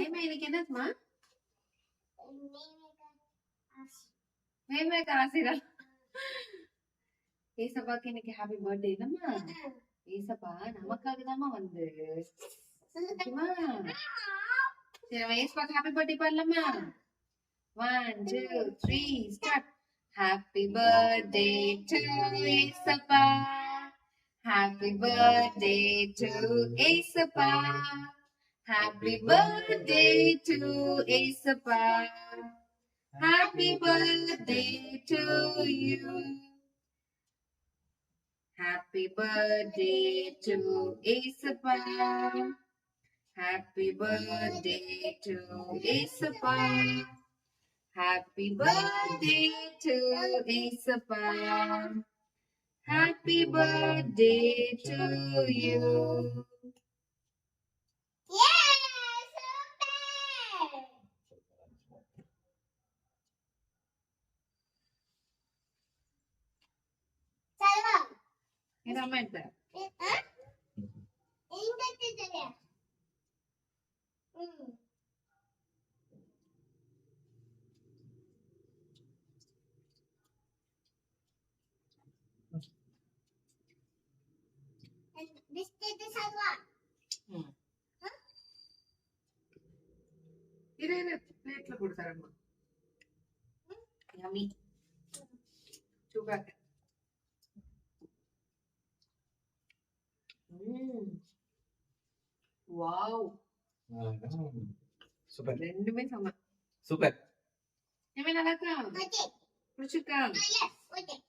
ஏமா இன்னைக்கு என்னதுமா? மேமேக்கர் ஆசிரா. ஏசப்பாக்கு இன்னைக்கு ஹாப்பி பர்த்டே இல்லம்மா? ஏசப்பா நமக்காக தான்மா வந்து. ஓகேமா? சரி நம்ம ஏசப்பாக்கு ஹாப்பி பர்த்டே பாடலாமா? 1 2 3 start. Happy birthday to Esapa. Happy birthday to Esapa. Happy birthday to Esapa. Happy birthday to you. Happy birthday to Esapa. Happy birthday to Esapa. Happy birthday to Esapa. Happy birthday to you. Ramenta. Iru plate la podu tharama. Yummy. Sugar. Wow. Super. ரெண்டுமே செம. Super. நல்லா இருக்கா? Okay. பிடிச்சிருக்கா? Yes. Okay.